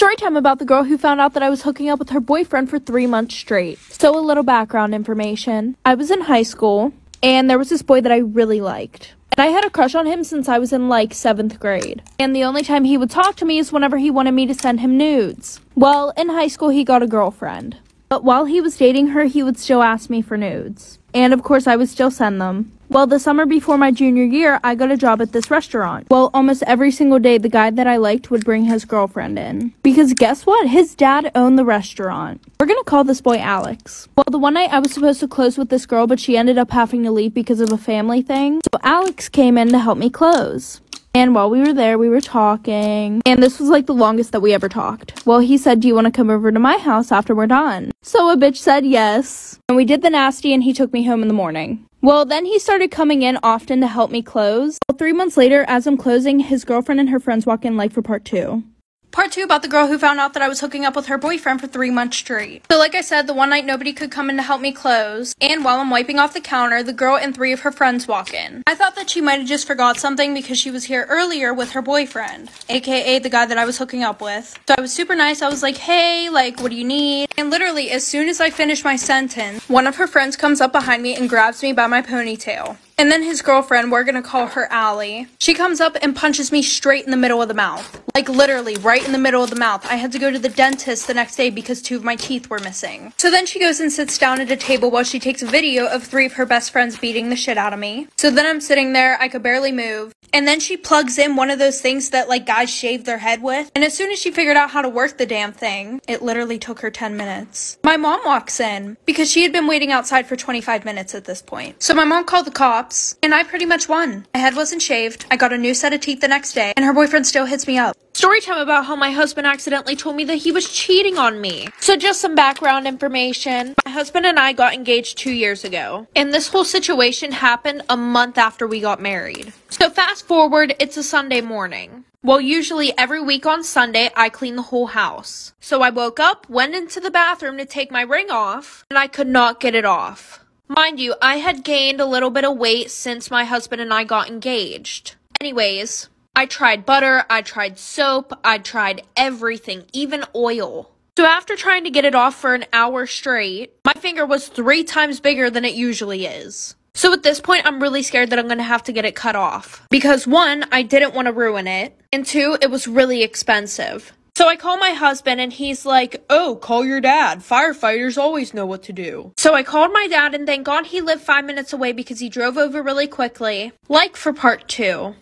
Story time about the girl who found out that I was hooking up with her boyfriend for 3 months straight. So a little background information. I was in high school, and there was this boy that I really liked. And I had a crush on him since I was in like 7th grade. And the only time he would talk to me is whenever he wanted me to send him nudes. Well, in high school he got a girlfriend. But while he was dating her, he would still ask me for nudes. And of course I would still send them. Well, the summer before my junior year, I got a job at this restaurant. Well, almost every single day, the guy that I liked would bring his girlfriend in. Because guess what? His dad owned the restaurant. We're gonna call this boy Alex. Well, the one night I was supposed to close with this girl, but she ended up having to leave because of a family thing. So Alex came in to help me close. And while we were there, we were talking. And this was like the longest that we ever talked. Well, he said, do you want to come over to my house after we're done? So a bitch said yes. And we did the nasty and he took me home in the morning. Well, then he started coming in often to help me close. Well, 3 months later, as I'm closing, his girlfriend and her friends walk in like for part 2. Part 2 about the girl who found out that I was hooking up with her boyfriend for 3 months straight. So like I said, the one night nobody could come in to help me close. And while I'm wiping off the counter, the girl and 3 of her friends walk in. I thought that she might have just forgot something because she was here earlier with her boyfriend, aka the guy that I was hooking up with. So I was super nice. I was like, hey, like, what do you need? And literally, as soon as I finished my sentence, one of her friends comes up behind me and grabs me by my ponytail. And then his girlfriend, we're gonna call her Allie, she comes up and punches me straight in the middle of the mouth. Like literally right in the middle of the mouth. I had to go to the dentist the next day because 2 of my teeth were missing. So then she goes and sits down at a table while she takes a video of 3 of her best friends beating the shit out of me. So then I'm sitting there, I could barely move. And then she plugs in one of those things that like guys shave their head with. And as soon as she figured out how to work the damn thing, it literally took her 10 minutes. My mom walks in because she had been waiting outside for 25 minutes at this point. So my mom called the cops and I pretty much won. My head wasn't shaved. I got a new set of teeth the next day and her boyfriend still hits me up. Story time about how my husband accidentally told me that he was cheating on me. So just some background information. My husband and I got engaged 2 years ago. And this whole situation happened a month after we got married. So fast forward, it's a Sunday morning. Well, usually every week on Sunday, I clean the whole house. So I woke up, went into the bathroom to take my ring off, and I could not get it off. Mind you, I had gained a little bit of weight since my husband and I got engaged. Anyways, I tried butter, I tried soap, I tried everything, even oil. So after trying to get it off for an hour straight, my finger was 3 times bigger than it usually is. So at this point, I'm really scared that I'm going to have to get it cut off. Because 1, I didn't want to ruin it. And 2, it was really expensive. So I call my husband and he's like, oh, call your dad. Firefighters always know what to do. So I called my dad and thank God he lived 5 minutes away because he drove over really quickly. Like for part 2.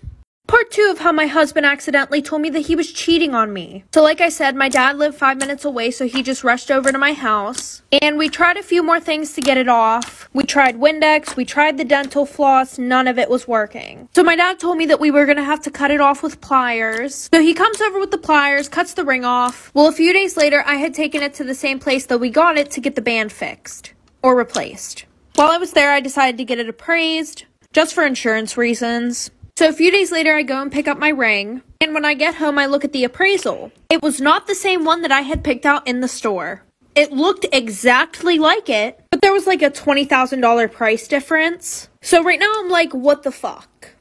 Part 2 of how my husband accidentally told me that he was cheating on me. So like I said, my dad lived 5 minutes away, so he just rushed over to my house. And we tried a few more things to get it off. We tried Windex, we tried the dental floss, none of it was working. So my dad told me that we were going to have to cut it off with pliers. So he comes over with the pliers, cuts the ring off. Well, a few days later, I had taken it to the same place that we got it to get the band fixed. Or replaced. While I was there, I decided to get it appraised. Just for insurance reasons. So a few days later, I go and pick up my ring, and when I get home, I look at the appraisal. It was not the same one that I had picked out in the store. It looked exactly like it, but there was like a $20,000 price difference. So right now, I'm like, what the fuck?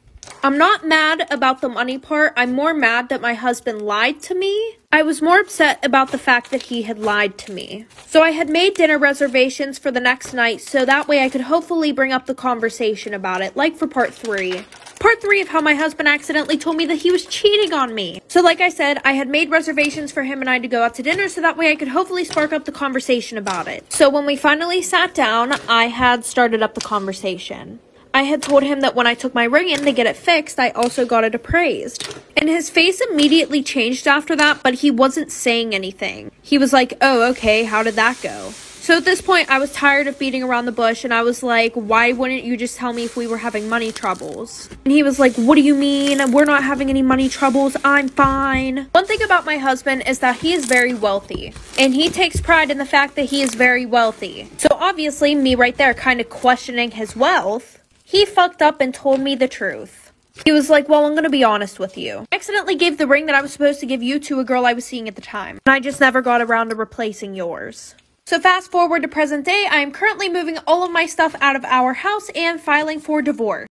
I'm not mad about the money part. I'm more mad that my husband lied to me. I was more upset about the fact that he had lied to me. So I had made dinner reservations for the next night so that way I could hopefully bring up the conversation about it, like for part 3. Part 3 of how my husband accidentally told me that he was cheating on me. So like I said, I had made reservations for him and I to go out to dinner so that way I could hopefully spark up the conversation about it. So when we finally sat down, I had started up the conversation. I had told him that when I took my ring in to get it fixed, I also got it appraised. And his face immediately changed after that, but he wasn't saying anything. He was like, oh, okay, how did that go? So at this point, I was tired of beating around the bush, and I was like, why wouldn't you just tell me if we were having money troubles? And he was like, what do you mean? We're not having any money troubles. I'm fine. One thing about my husband is that he is very wealthy, and he takes pride in the fact that he is very wealthy. So obviously, me right there kind of questioning his wealth, he fucked up and told me the truth. He was like, well, I'm going to be honest with you. I accidentally gave the ring that I was supposed to give you to a girl I was seeing at the time, and I just never got around to replacing yours. So fast forward to present day, I am currently moving all of my stuff out of our house and filing for divorce.